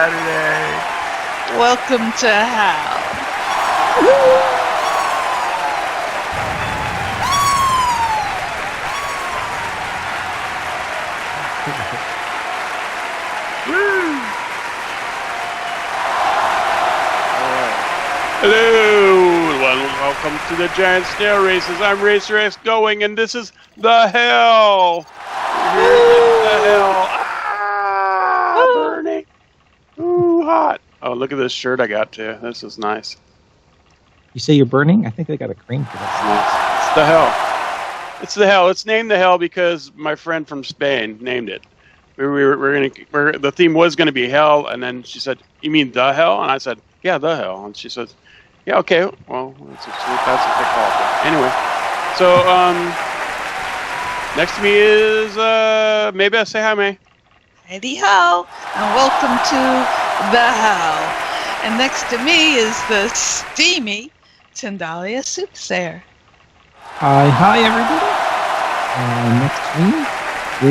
Saturday. Welcome to hell. Hello, welcome to the Giant Snail Races. I'm RacerX Going, and this is the hell. The hell. Burning. Ooh, hot. Oh, look at this shirt I got too. This is nice. You say you're burning? I think they got a cream for that. Nice. It's the hell. It's the hell. It's named the hell because my friend from Spain named it. The theme was gonna be hell, and then she said, "You mean the hell?" And I said, "Yeah, the hell." And she said, "Yeah, okay. Well, that's what they call it." Anyway, so next to me is maybe I say hi, May. Heidi ho, and welcome to the hell. And next to me is the steamy Tindallia Soothsayer. Hi, everybody. Next to me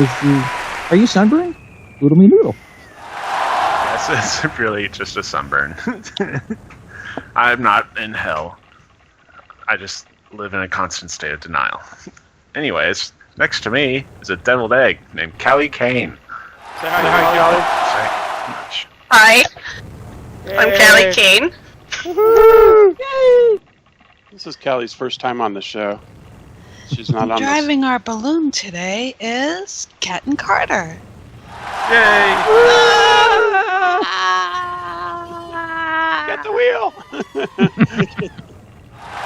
is the... Are you sunburned? Oodlemi Noodle. Yes, it's really just a sunburn. I'm not in hell. I just live in a constant state of denial. Anyways, next to me is a deviled egg named Kane. Say hi, Say much. Hi, I'm Kane. Yay! This is Callie's first time on the show. She's not on Driving our balloon today is Catten Carter. Yay! Get the wheel!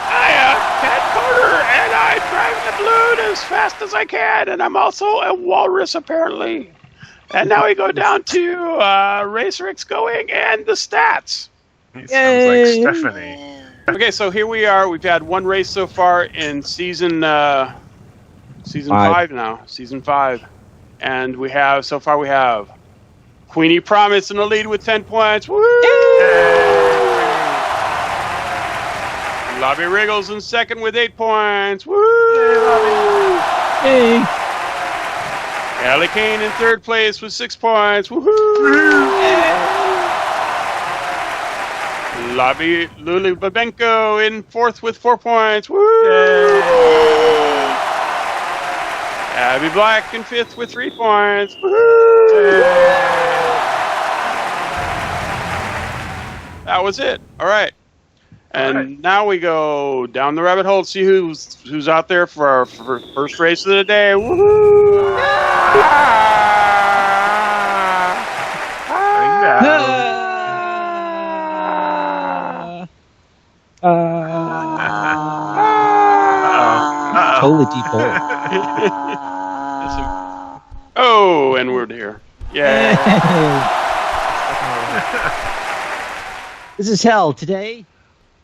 Hi, Cat Carter, and I drive the balloon as fast as I can, and I'm also a walrus, apparently. And now we go down to RacerX Going and the stats. He sounds like Stephanie. Okay, so here we are. We've had one race so far in season 5 now. Season 5. And we have Queenie Promise in the lead with 10 points. Woo! Lobbie Riggles in second with 8 points. Woo! Hey. Kane in third place with 6 points. Woohoo! Lobbie Lulee Babenco in fourth with 4 points. Woo! Abby Black in fifth with 3 points. Woo! That was it. All right. And now we go down the rabbit hole to see who's out there for our first race of the day. Woohoo! Totally deep hole. Oh, and we're here. Yeah. This is hell today.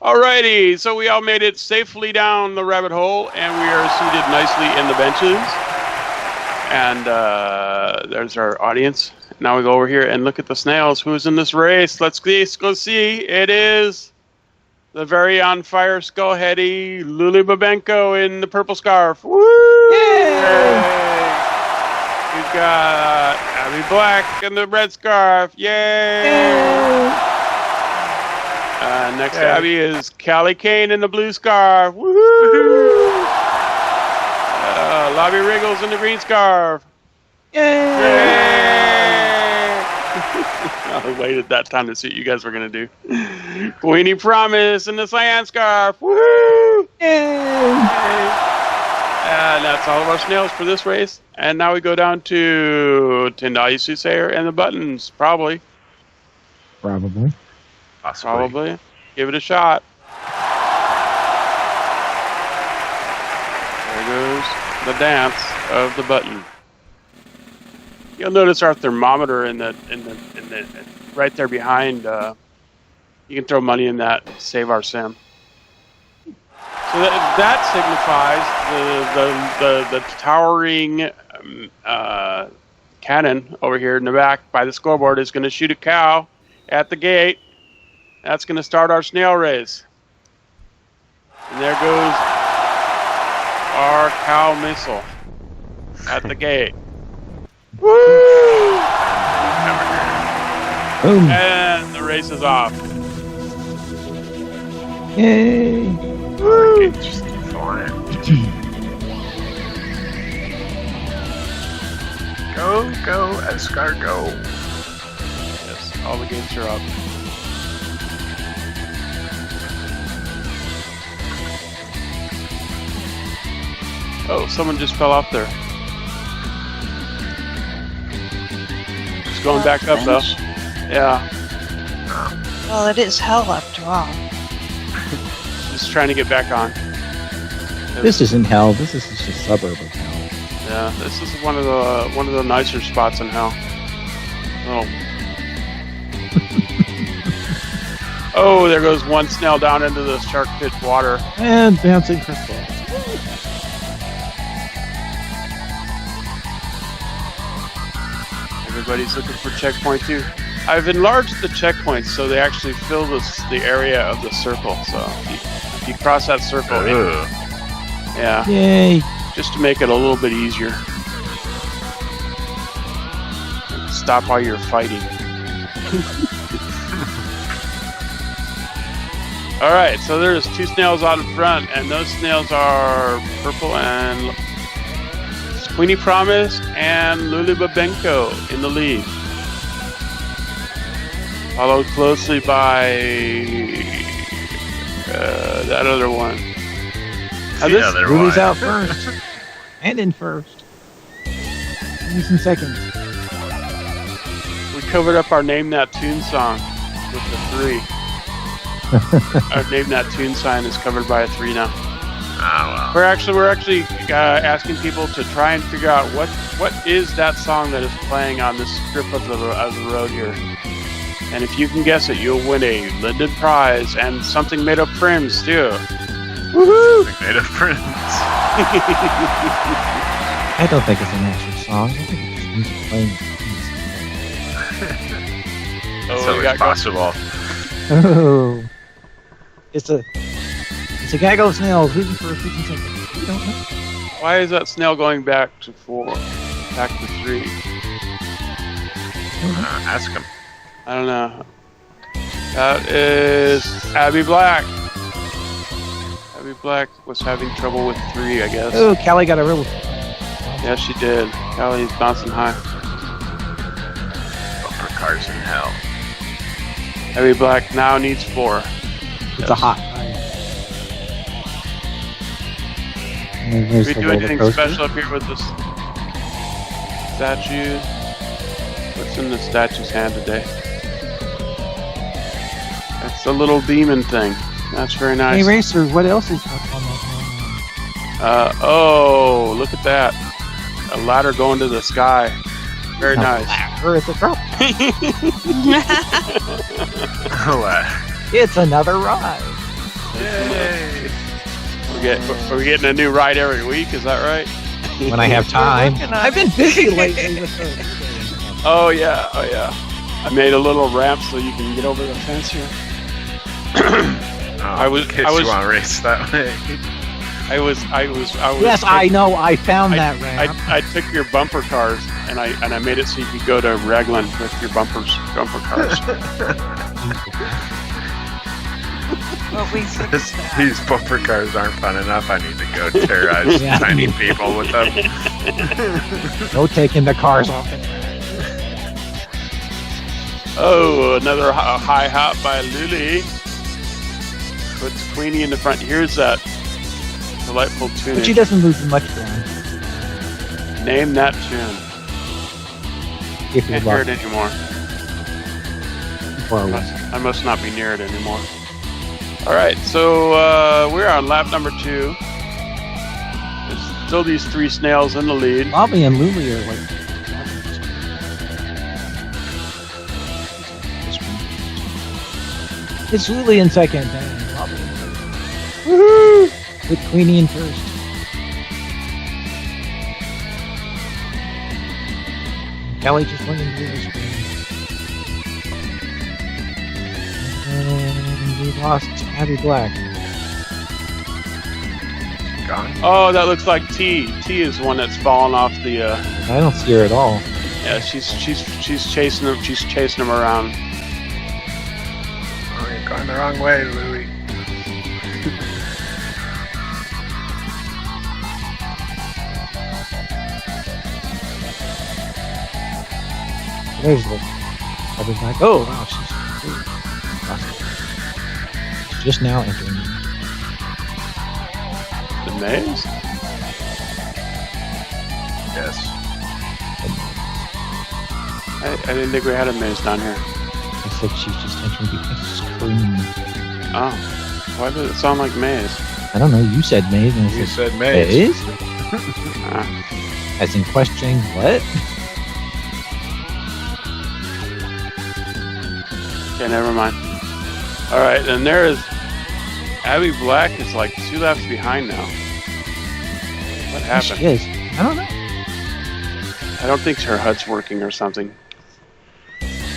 Alrighty, so we all made it safely down the rabbit hole, and we are seated nicely in the benches. And there's our audience. Now we go over here and look at the snails. Who's in this race? Let's go see. It is the very on fire skullheady Lulee Babenco in the purple scarf. Woo! Yay! We've got Abby Black in the red scarf. Yay! Next to Abby is Kane in the blue scarf. Woohoo! Lobbie Riggles in the green scarf. Yay! I waited that time to see what you guys were going to do. Queenie Promise in the cyan scarf. Woo! Yay! And that's all of our snails for this race. And now we go down to Tindallia Soothsayer and the buttons. Probably. Possibly. Give it a shot. There goes the dance of the button. You'll notice our thermometer in the right there behind. You can throw money in that, save our sim. So that signifies the towering cannon over here in the back by the scoreboard is going to shoot a cow at the gate. That's going to start our snail race. And there goes our cow missile at the gate. Woo! Boom. And the race is off. Yay. Okay, just flying. Go, escargot. Yes, all the gates are up. Oh, someone just fell off there. Just going back up though. Yeah, Well, it is hell after all. just trying to get back on. This isn't hell. This is just a suburb of hell. Yeah, this is one of the nicer spots in hell. Oh. Oh, there goes one snail down into the shark pit water. And bouncing crystal. Everybody's looking for checkpoint 2. I've enlarged the checkpoints so they actually fill the area of the circle. So if you cross that circle, yeah, Yay. just to make it a little bit easier. Stop while you're fighting. All right, so there's 2 snails out in front, and those snails are purple and Queenie Promise and Lulee Babenco in the lead. Followed closely by that other one. Lulee's out first. And in first. He's in second. We covered up our Name That Tune song with the 3. Our Name That Tune sign is covered by a 3 now. Oh, well. We're actually asking people to try and figure out what is that song that is playing on this strip of the road here. And if you can guess it, you'll win a Linden prize and something made of friends too. Woohoo! Made of friends. I don't think it's an actual song. I think it's just music playing. It's always possible. Oh. It's a gaggle of snails waiting for a freaking second. We don't know. Why is that snail going back to 4? Back to 3? Ask him. I don't know. That is Abby Black. Abby Black was having trouble with 3, I guess. Oh, Callie got a real... Yeah, she did. Callie's bouncing high. Bumper cars in hell. Abby Black now needs 4. It's a hot. Did we do anything special up here with this statue? What's in the statue's hand today? It's a little demon thing. That's very nice. Hey, Racer, what else is up on that? Oh, look at that. A ladder going to the sky. Very nice. Or it's a drop. It's another ride. Yay! We're getting a new ride every week, is that right? When I have time. I've been busy lately with the... Oh yeah. I made a little ramp so you can get over the fence here. I was you want to race that way. I was. Yes, I know. I found that ramp. I took your bumper cars and I made it so you could go to Regland with your bumper cars. Well, we fixed that. These bumper cars aren't fun enough. I need to go terrorize tiny people with them. No taking the cars off. Oh, another high hop by Lulee. Puts Queenie in the front. Here's that delightful tune. But she doesn't lose much ground. Name that tune. If you're Can't hear it lucky. anymore. I must not be near it anymore. Alright, so we're on lap number 2. There's still these 3 snails in the lead. Lobbie and Lulee are like... It's Lulee in second. And Lobbie in third. Woohoo! With Queenie in first. Kelly just went into the screen. And we lost Abby Black. Gone. Oh, that looks like T. T is the one that's fallen off the. I don't see her at all. Yeah, she's chasing him. She's chasing him around. Going the wrong way, Lulee. There's the. I'll be like, oh, wow, she's just now entering. The maze? Yes. I didn't think we had a maze down here. I said she's just entering the ice cream. Oh. Why did it sound like maze? I don't know, you said maze. And I You said said maze. maze? As in questioning what? Okay, never mind. Alright, and there is... Abby Black is like 2 laps behind now. What happened? She is. I don't know. I don't think her HUD's working or something.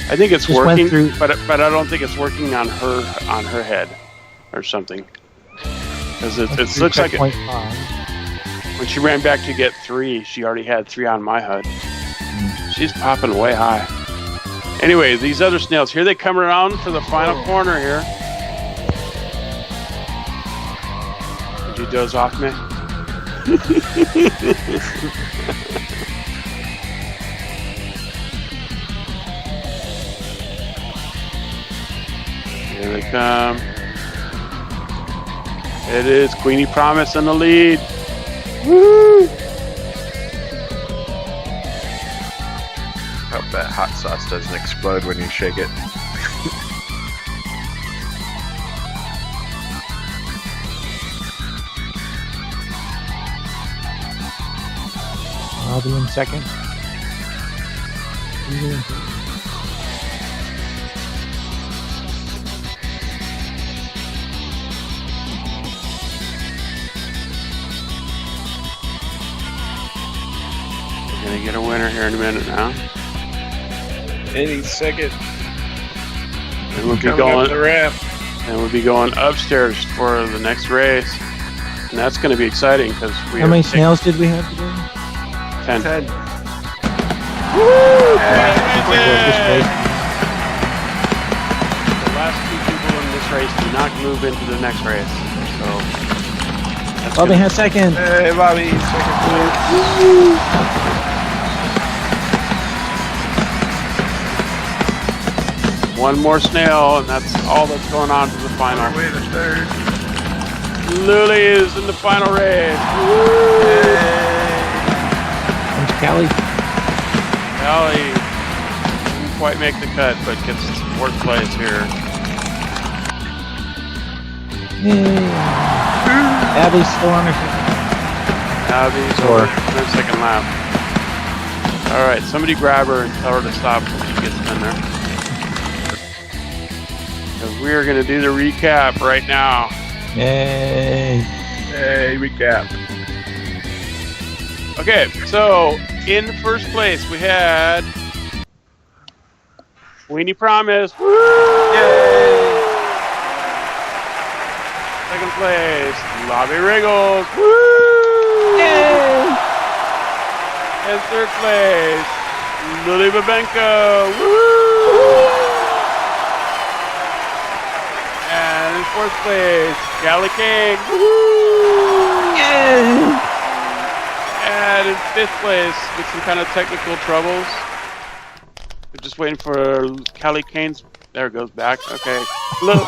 I think it's Just went working, through- but I don't think it's working on her head or something. Because it looks like it, Checkpoint 5. when she ran back to get 3, she already had 3 on my HUD. She's popping way high. Anyway, these other snails, here they come around for the final corner here. Did you doze off me? Here they come. It is Queenie Promise in the lead. Woo! Hope that hot sauce doesn't explode when you shake it. I'll be in second. We're gonna get a winner here in a minute now. Any second. And we'll be Coming going up the ramp. and we'll be going upstairs for the next race. And that's gonna be exciting because we How many snails did we have today? 10. 10. This race. The last 2 people in this race do not move into the next race. So that's Bobby gonna- has second. Hey, Bobby, second place. one more snail, and that's all that's going on for the final. On our way to third. Lulee is in the final race. Comes Callie. Allie didn't quite make the cut, but gets 4th place here. Yay. Abby's still on her second. Abby's Sure. over in her 2nd lap. All right, somebody grab her and tell her to stop when she gets in there. Because we are going to do the recap right now. Yay. Hey, recap. Okay, so in 1st place we had Queenie Promise. Woo! Yay! 2nd place, Lobbie Riggles. Woo! Yay! And 3rd place, Lulee Babenco. Woo! And in 4th place, Kane. Woo! Yay! And in 5th place, with some kind of technical troubles. We're just waiting for Kane's. There it goes back. Okay. Look,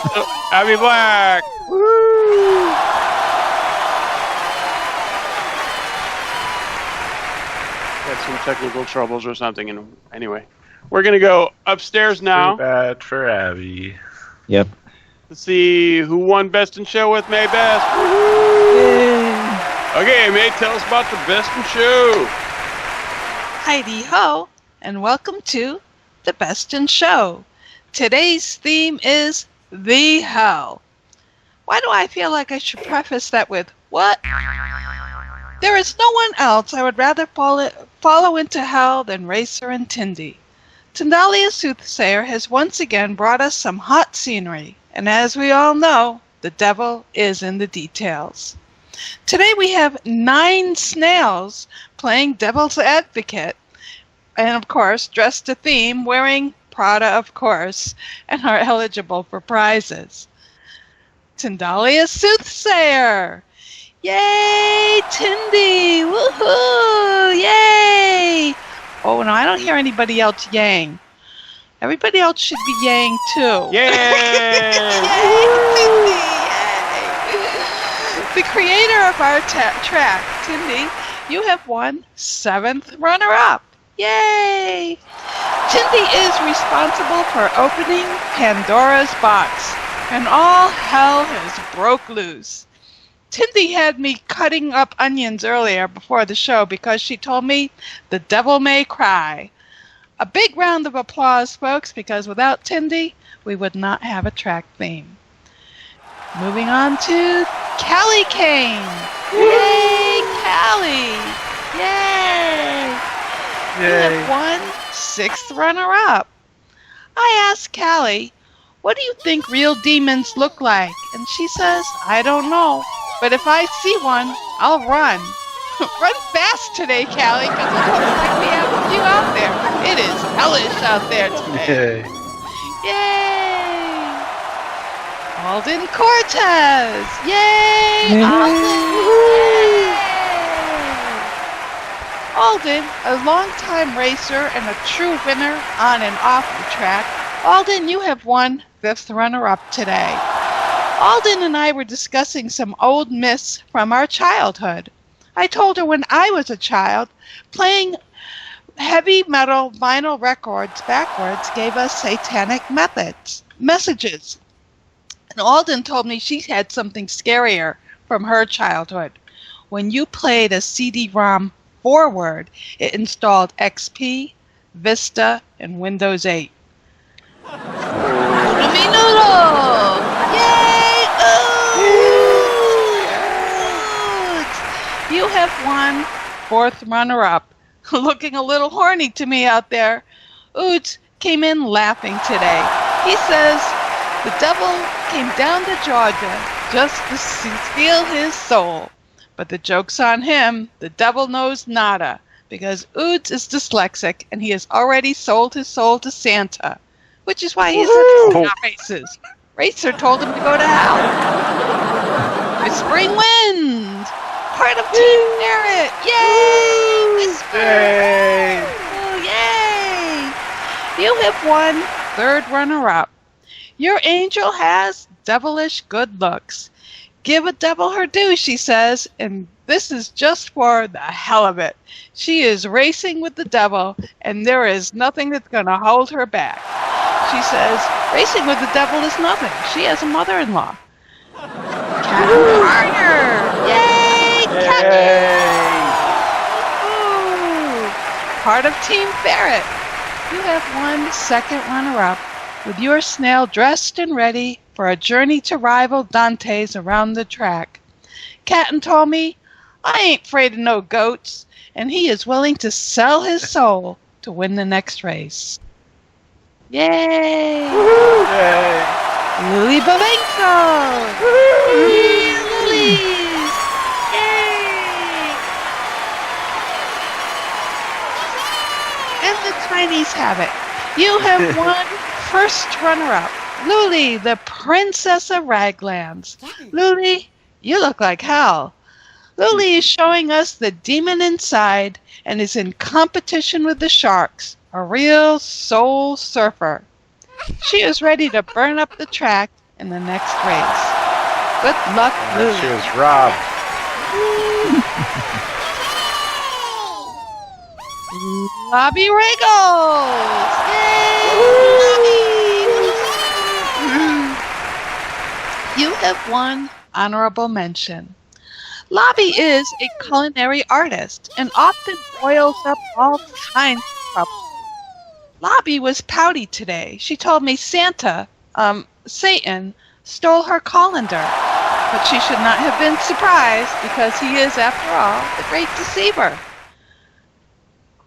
Abby Black. Woo! Got some technical troubles or something. And anyway, we're gonna go upstairs now. Too bad for Abby. Yep. to see who won Best in Show with May Best. Yay. Okay, May, tell us about the Best in Show. Heidi ho, and welcome to the Best in Show. Today's theme is the hell. Why do I feel like I should preface that with what? There is no one else I would rather follow into hell than Racer and Tindy. Tindallia Soothsayer has once again brought us some hot scenery, and as we all know, the devil is in the details. Today we have 9 snails playing devil's advocate, and of course, dressed to theme, wearing Prada, of course, and are eligible for prizes. Tindallia Soothsayer. Yay, Tindy! Woohoo! Yay! Oh, no, I don't hear anybody else yang. Everybody else should be yang, too. Yay! Yay, Tindy! Yay! The creator of our track, Tindy, you have won 7th runner-up. Yay! Tindy is responsible for opening Pandora's box, and all hell has broke loose. Tindy had me cutting up onions earlier before the show because she told me the devil may cry. A big round of applause, folks, because without Tindy, we would not have a track theme. Moving on to Callie Kane. Yay, Callie! Yay! You have won 6th runner-up. I asked Callie, what do you think real demons look like? And she says, I don't know. But if I see one, I'll run. Run fast today, Callie, because it looks like we have a few out there. It is hellish out there today. Yay! Alden Cortes. Yay! Alden. Alden, a longtime racer and a true winner on and off the track. Alden, you have won 5th runner-up today. Alden and I were discussing some old myths from our childhood. I told her when I was a child, playing heavy metal vinyl records backwards gave us satanic messages. And Alden told me she had something scarier from her childhood. When you played a CD-ROM forward, it installed XP, Vista, and Windows 8. Oodlemi Noodle! Yay! Oods! You have won 4th runner-up. Looking a little horny to me out there. Oods came in laughing today. He says the devil came down to Georgia just to steal his soul. But the joke's on him. The devil knows nada, because Oods is dyslexic and he has already sold his soul to Santa, which is why he's looking at races. Racer told him to go to hell. Whispering Wind, part of Team Barrett. Yay! Whisper. Oh, yay! You have won 3rd runner-up. Your angel has devilish good looks. Give a devil her due, she says, and this is just for the hell of it. She is racing with the devil, and there is nothing that's going to hold her back. She says, racing with the devil is nothing. She has a mother-in-law. Catten Carter! Yay, Catten! Part of Team Ferret. You have won 2nd runner-up with your snail dressed and ready for a journey to rival Dante's around the track. Catten told me, I ain't afraid of no goats, and he is willing to sell his soul to win the next race. Yay! Yay! Lulee Babenco! Yay, Lulees! Yay! And the Chinese have it. You have won 1st runner-up. Lulee, the Princess of Raglands. Lulee, you look like hell. Lulee is showing us the demon inside and is in competition with the sharks, a real soul surfer. She is ready to burn up the track in the next race. Good luck, Lulee. She was robbed. Lobbie Riggles! Yay! You have won honorable mention. Lobbie is a culinary artist and often boils up all kinds of trouble. Lobbie was pouty today. She told me Satan, stole her colander. But she should not have been surprised because he is, after all, the great deceiver.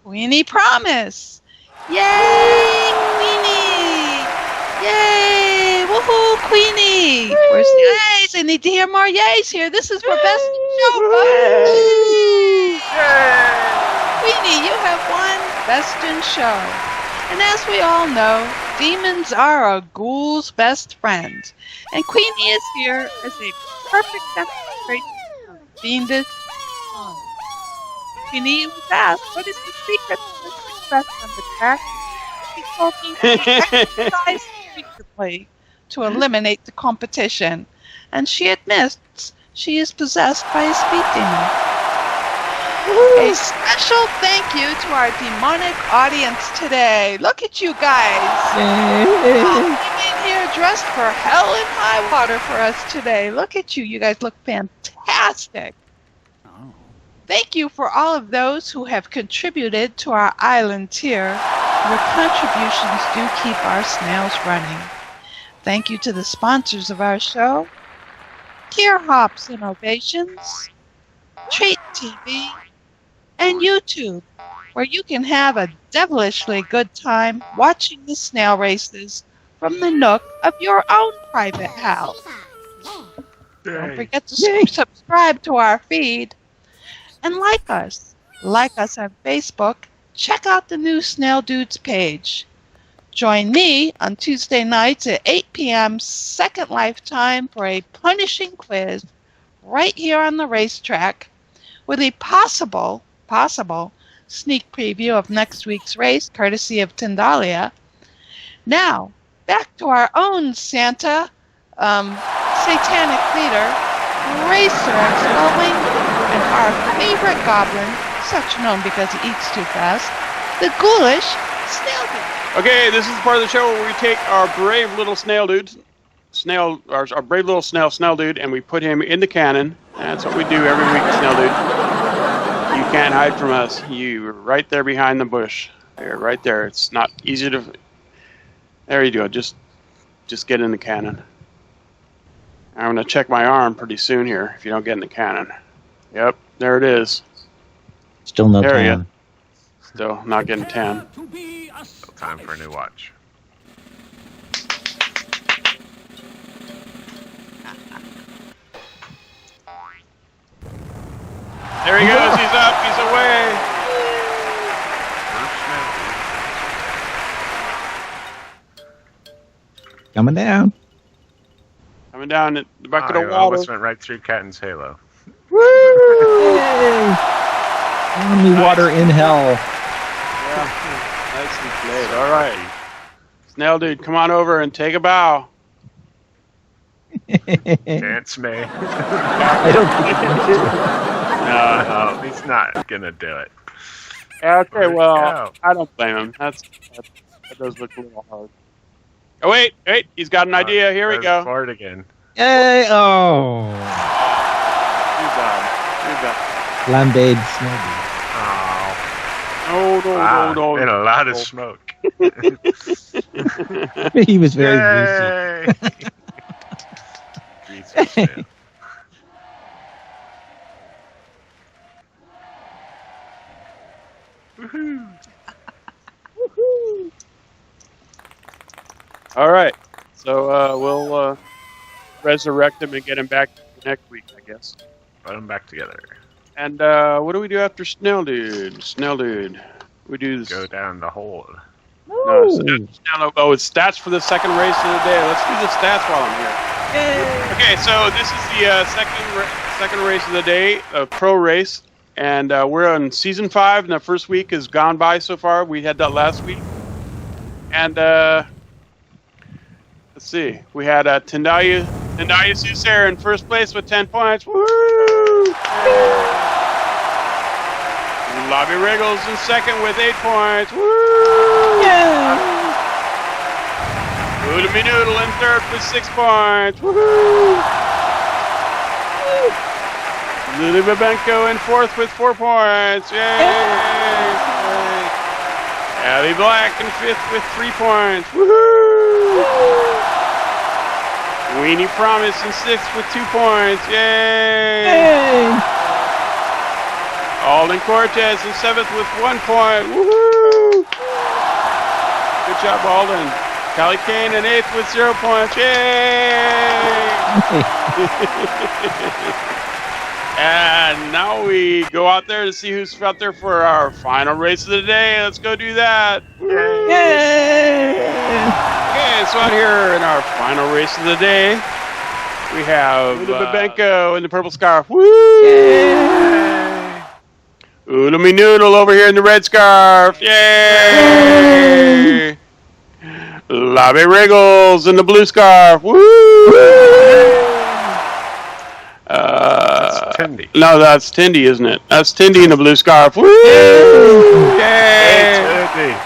Queenie Promise. Yay, Queenie! Yay! Woohoo, Queenie! Where's the yays? I need to hear more yays here. This is for Best in Show. Queenie, you have won Best in Show. And as we all know, demons are a ghoul's best friend. And Queenie is here as a perfect demonstration of fiendish fun. Queenie was asked, what is the secret to the success on the track? She told me to exercise frequently to eliminate the competition. And she admits she is possessed by a speed demon. A special thank you to our demonic audience today. Look at you guys. Coming in here dressed for hell and high water for us today. Look at you. You guys look fantastic. Thank you for all of those who have contributed to our island tier. Your contributions do keep our snails running. Thank you to the sponsors of our show, Tier Hops Innovations, Treat TV, and YouTube, where you can have a devilishly good time watching the snail races from the nook of your own private house. Don't forget to subscribe to our feed and like us. Like us on Facebook. Check out the new Snail Dudes page. Join me on Tuesday nights at 8 p.m. Second Lifetime for a punishing quiz right here on the racetrack with a possible sneak preview of next week's race, courtesy of Tindallia. Now, back to our own Santa, satanic leader, RacerX Gullwing, and our favorite goblin, such known because he eats too fast, the ghoulish Snail Dude. Okay, this is the part of the show where we take our brave little snail dude, our brave little snail dude, and we put him in the cannon. That's what we do every week, snail dude. You can't hide from us. You're right there behind the bush. You're right there. It's not easy to... There you go. Just get in the cannon. I'm going to check my arm pretty soon here if you don't get in the cannon. Yep, there it is. Still no There tan. Still not getting tan. Still time for a new watch. There he goes. He's up. He's away. Coming down. Coming down at the bucket of I water. almost went right through Catten's halo. Woo! Yay! Only water in hell. Yeah. Nicely played. All right. Snail dude, come on over and take a bow. Dance me. I don't think he wants to. No, he's not gonna do it. Yeah, okay, Where'd it well, go? I don't blame him. That does look a little hard. Oh, wait, he's got an idea. Here we There's go. Ford again. Yay! Oh. Too bad. Flambéed Snowbee. Oh, wow, No. and a lot of smoke. He was very greasy. Yay! Greasy snail. Woohoo! All right. So we'll resurrect him and get him back next week, I guess. Put them back together. And what do we do after Snail Dude? Snail Dude. We do this. Go down the hole. No, it's stats for the second race of the day. Let's do the stats while I'm here. Okay, so this is the second race of the day, a pro race, and we're on season 5, and the first week has gone by so far. We had that last week, and let's see, we had Tindallia Soothsayer in first place with 10 points. Woo! Lobbie Riggles in second with 8 points. Woo! Yeah. Oodlemi Noodle in third with 6 points. Woohoo! Lulee Babenco in fourth with 4 points. Yay! Abby Black in fifth with 3 points. Woohoo! Queenie Promise in sixth with 2 points. Yay! Yay. Alden Cortes in seventh with 1 point. Woohoo! Good job, Alden. Kane in eighth with 0 points. Yay! And now we go out there to see who's out there for our final race of the day. Let's go do that. Woo! Yay! Okay, so out here in our final race of the day, we have Babenco in the purple scarf. Woo! Yay! Oodlemi Noodle over here in the red scarf. Yay! Lobbie Riggles in the blue scarf. Woo! That's Tindy. No, that's Tindy, isn't it? That's Tindy in the blue scarf. Woo! Yay! Tindy.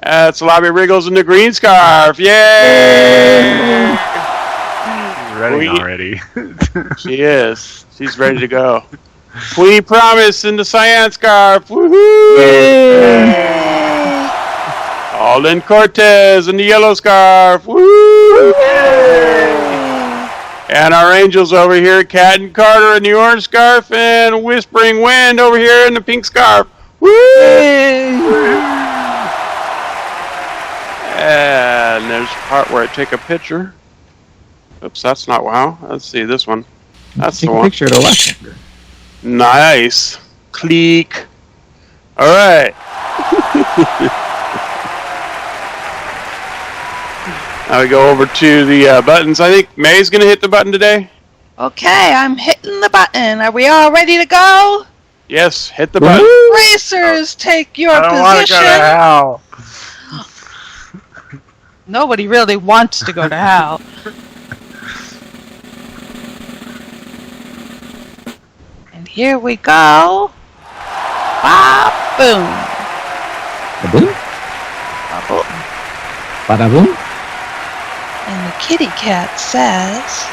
That's Lobbie Riggles in the green scarf. Yay! He's ready already. She is. She's ready to go. Queenie Promise in the cyan scarf. Woohoo! Yay! Alden Cortes in the yellow scarf. Woo! And our angels over here, Catten Carter in the orange scarf, and Whispering Wind over here in the pink scarf. Woo! And there's a part where I take a picture. Oops, that's not wow. Let's see this one. That's Take the a one. picture of the left. Nice. Click. All right. Now we go over to the buttons. I think May's going to hit the button today. Okay, I'm hitting the button. Are we all ready to go? Yes, hit the button. Racers, take your I don't want to position. go to hell. Nobody really wants to go to hell. And here we go. Ba-boom. Ba-boom? Ba-boom. Bada-boom? And the kitty cat says...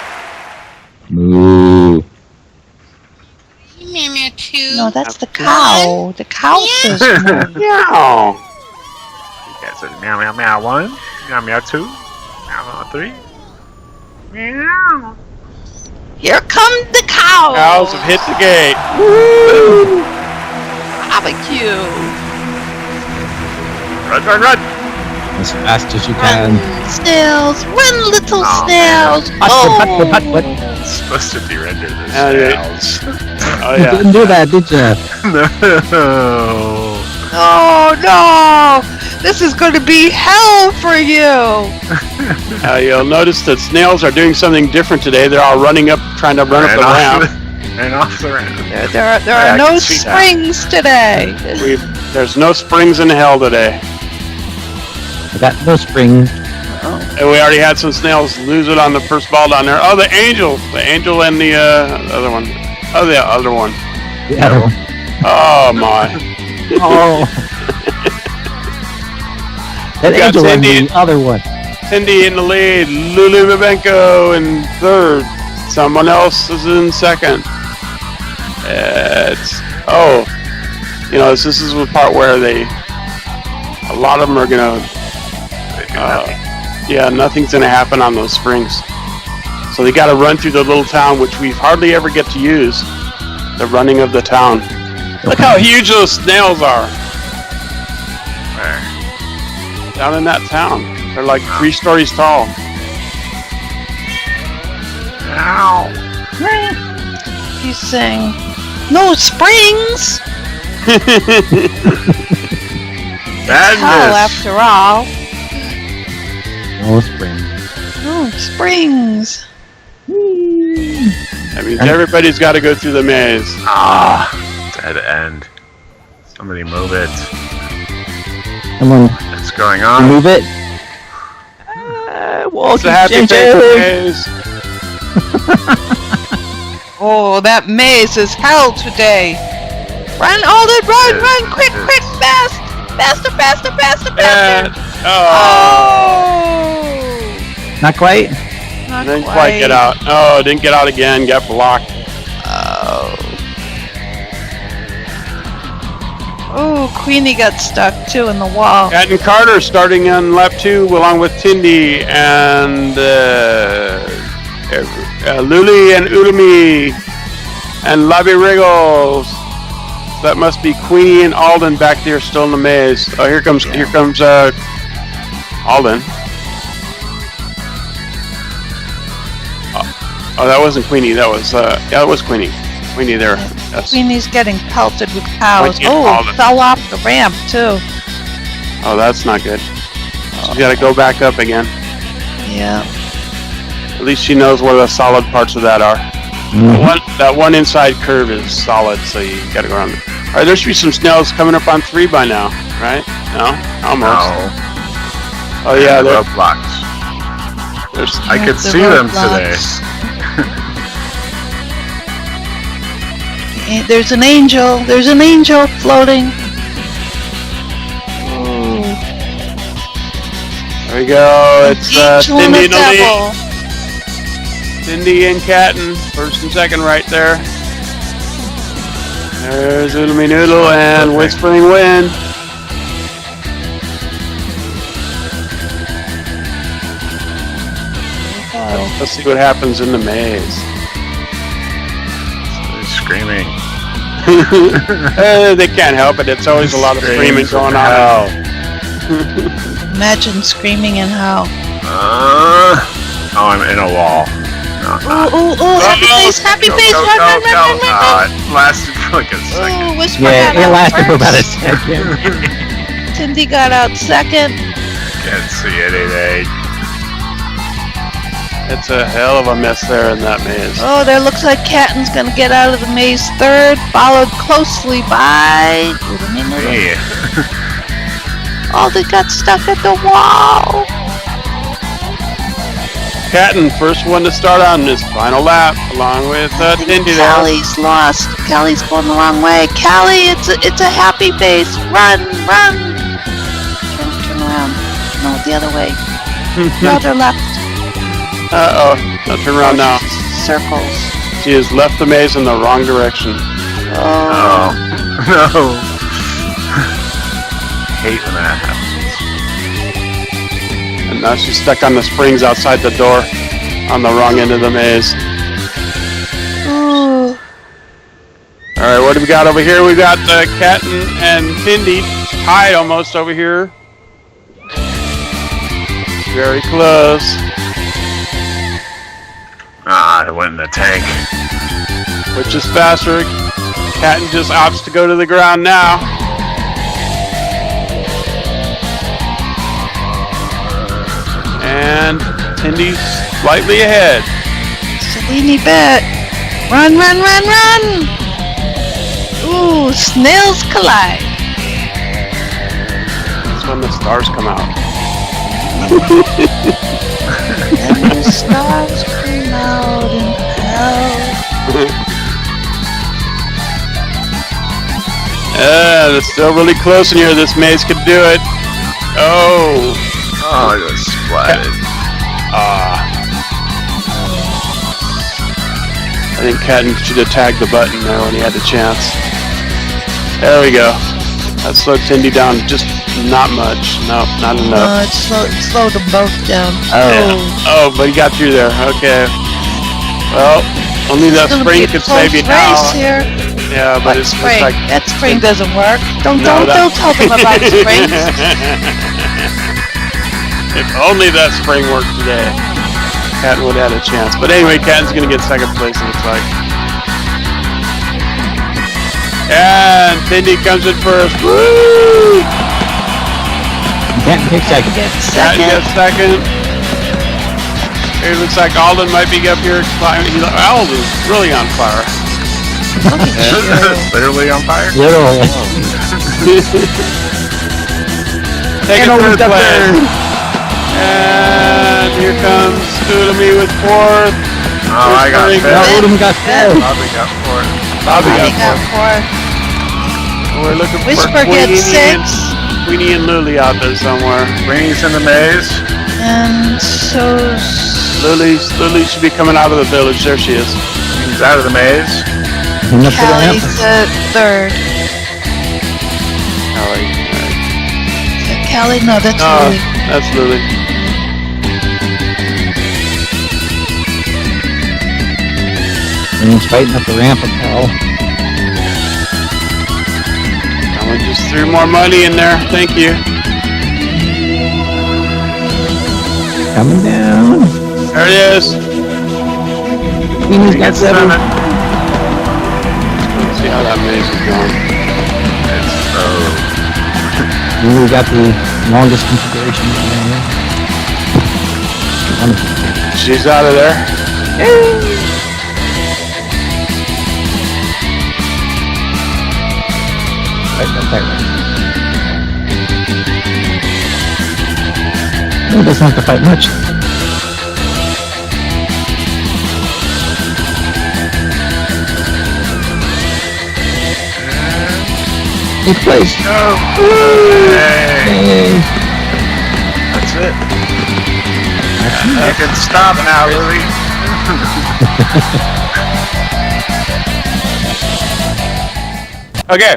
Moo. No, that's the cow. The cow says moo. Meow. You guys said meow meow meow 1, meow meow 2, meow meow 3. Meow. Here come the cows. Cows have hit the gate. Barbecue. Run, run, run! As fast as you can. Run, snails. Run, little Oh, snails. Hut. It's supposed to be rendered as Oh, yeah. snails. Oh, You yeah. didn't do that, did you? No. Oh no! This is going to be hell for you. You'll notice that snails are doing something different today. They're all running up, trying to run up the ramp. And off the ramp. There I are no can see that. springs today. There's no springs in hell today. I got no spring. And we already had some snails lose it on the first ball down there. Oh, the angel and the other one. Oh, the other one. The other one. Oh my! Oh. That We got angel one, Cindy. the other one. Cindy in the lead. Lulee Babenco in third. Someone else is in second. This is the part where a lot of them are gonna. Nothing's gonna happen on those springs. So they got to run through the little town, which we hardly ever get to use. The running of the town. Look how huge those snails are. Where? Down in that town. They're like 3 stories tall. Ow. He's saying, "No springs." Bad Hell, miss. after all. No spring. No springs. That means everybody's got to go through the maze. Ah, dead end. Somebody move it. Come on, What's going on? move it. It's a happy face maze. Oh, that maze is hell today. Run, Alden, run, run, quick, fast. Faster. And, Not quite. Not didn't quite get out. Oh, didn't get out again. Got blocked. Oh, Queenie got stuck too in the wall. Catten Carter starting on lap 2 along with Tindy and Lulee and Oodlemi and Lobbie Riggles. That must be Queenie and Alden back there still in the maze. Oh, here comes Alden. Oh, that wasn't Queenie. That was Queenie. Queenie there. Yes. Queenie's getting pelted with cows. Queenie and Oh, Alden. fell off the ramp too. Oh, that's not good. She's got to go back up again. Yeah. At least she knows where the solid parts of that are. That one inside curve is solid, so you got to go around. All right, there should be some snails coming up on 3 by now, right? No, almost. No. Oh yeah, they're roadblocks. I Yeah, could the see them today. roadblocks. There's an angel. There's an angel floating. Ooh. There we go. It's Angel and Tindy a and Lulee. devil. Tindy and Catten, first and second right there. There's Oodlemi Noodle and Whispering Wind. Let's see what happens in the maze. They're screaming. They can't help it. It's always a lot of screaming going on. Imagine screaming in hell. Oh, I'm in a wall. No, I'm not. Ooh, happy face, happy face, run. It lasted for like a second. Ooh, Whisper Yeah, got it out lasted for first. about a second. Tindy got out second. Can't see anything. It's a hell of a mess there in that maze. Oh, there looks like Catten's gonna get out of the maze third, followed closely by Oodlemi Noodle. Hey. Oh, they got stuck at the wall. Catten, first one to start on this final lap, along with I think Tindy there. Callie's lost. Callie's going the wrong way. Callie, it's a happy face. Run. Turn around. No, the other way. The other left. Uh-oh, now turn around now. Circles. She has left the maze in the wrong direction. Oh. No. Hate when that happens. And now she's stuck on the springs outside the door on the wrong end of the maze. Ooh. Alright, what do we got over here? We got Catten and Tindy tied almost over here. Very close. I went in the tank. Which is faster? Catten just opts to go to the ground now. And Tindy's slightly ahead. Selene bit. Run. Ooh, snails collide. That's when the stars come out. And the stars come out in hell. It's still really close in here. This maze could do it. Oh, I got splatted. I think Catten should have tagged the button there when he had the chance. There we go. That slowed Tindy down just not much. No, not enough. It slowed them both down. Oh, but he got through there. Okay. Well, only that It's gonna be spring a could close save you race now. here. Yeah, but What it's spring? like That spring doesn't work. Don't No, that- tell them about springs. if only that spring worked today, Catten would have had a chance. But anyway, Catten's gonna get second place. It looks like. And Tindy comes in first. Woo! Can't take second. Get Catten second. gets second. It looks like Alden might be up here. Alden's really on fire. Look at you. Literally on fire? Literally. Take And it Alden's third up place. there. And here comes Oodlemi with fourth. Oh, I got Whispering No, fifth. Oodlemi got Yeah. fifth. Lobbie got fourth. Lobbie They got got fourth. four. We're looking Whisper for gets Queenie six. Queenie and Lulee out there somewhere. Queenie's in the maze. And so's Lulee should be coming out of the village. There she is. Queenie's out of the maze. And up to the ramp. Callie's third. Alright. Is that Callie? No, that's No, Lulee. that's Lulee. And he's fighting up the ramp of hell. And we just threw more money in there. Thank you. Coming down. There it is. Queenie's got Gets seven. seven. Let's see how that maze is going. It's so We got the longest configuration. She's out of there. Right. No, it doesn't have to fight much. Eighth place. Go! Yay. That's it. You can stop now, Lulee. Okay,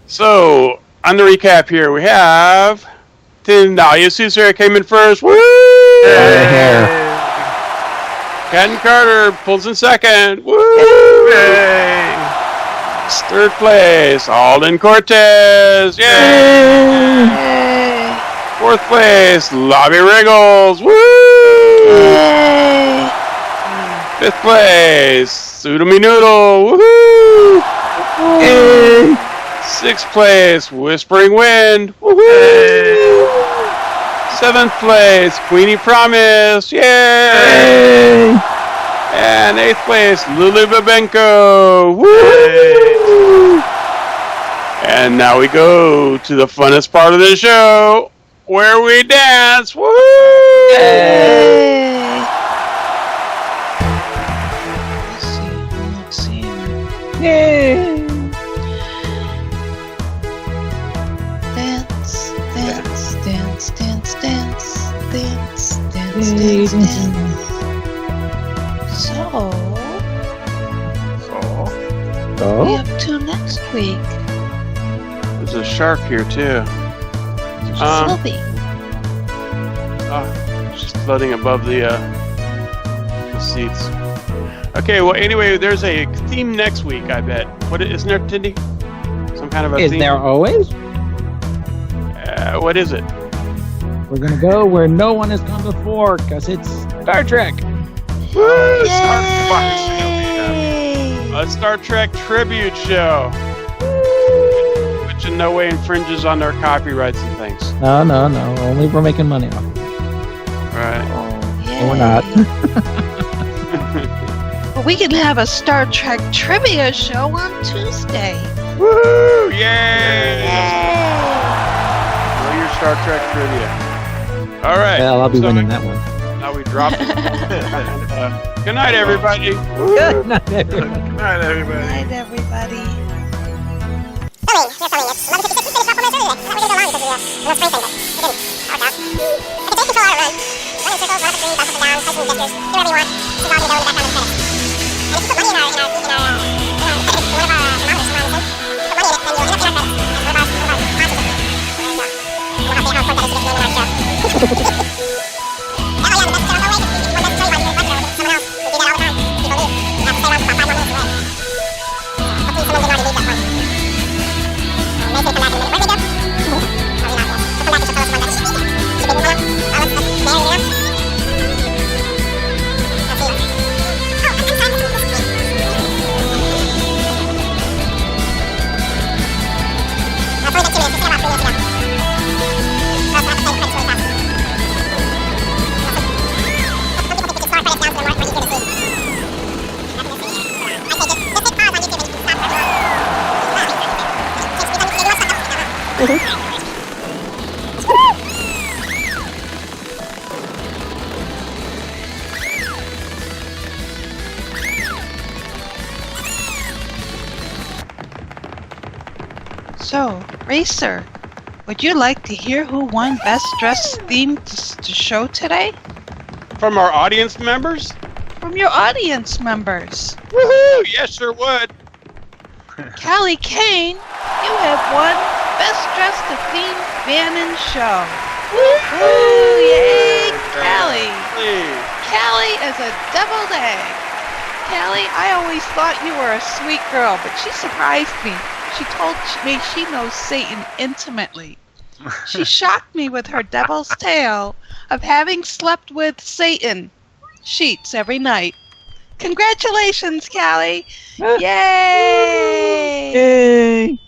so on the recap here, we have Tindallia, Soothsayer came in first. Woo! Catten Carter pulls in second. Woo! Yay! Third place, Alden Cortes. Yay! Yay! Fourth place, Lobbie Riggles. Woo! Yay! Fifth place, Oodlemi Noodle. Woohoo! Yay. Sixth place, Whispering Wind. Woohoo! Seventh place, Queenie Promise. Yay! And eighth place, Lulee Babenco. Woo! And now we go to the funnest part of the show, where we dance. Woo! Yay! Let's see. Yay. Dance, dance, dance, dance, dance, dance, dance, Yay. dance, dance. So, what are we Oh, up to next week? There's a shark here too. Sylvie. Just floating above the seats. Okay, well, anyway, there's a theme next week, I bet. What isn't there, Tindy? Some kind of a is theme? there always? What is it? We're gonna go where no one has gone before, cause it's Star Trek. Woo! Yay! A Star Trek tribute show, which in no way infringes on their copyrights and things. No. Only if we're making money off. Right. Yay. And we're not. Well, we can have a Star Trek trivia show on Tuesday. Woo! Yay! Yay! Know your Star Trek trivia. All right. Well, I'll be so winning that one. Now we drop it. Good night, everybody. Good night, everyone. Good night, everybody. Good night, everybody. So, Racer, would you like to hear who won Best Dressed themed show today? From our audience members? From your audience members. Woohoo! Yes, sure would. Kane, you have won Best Dressed themed van and show. Woohoo! Yay, Callie! Callie is a deviled egg. Callie, I always thought you were a sweet girl, but she surprised me. She told me she knows Satan intimately. She shocked me with her devil's tale of having slept with Satan sheets every night. Congratulations, Callie! Yay! Yay!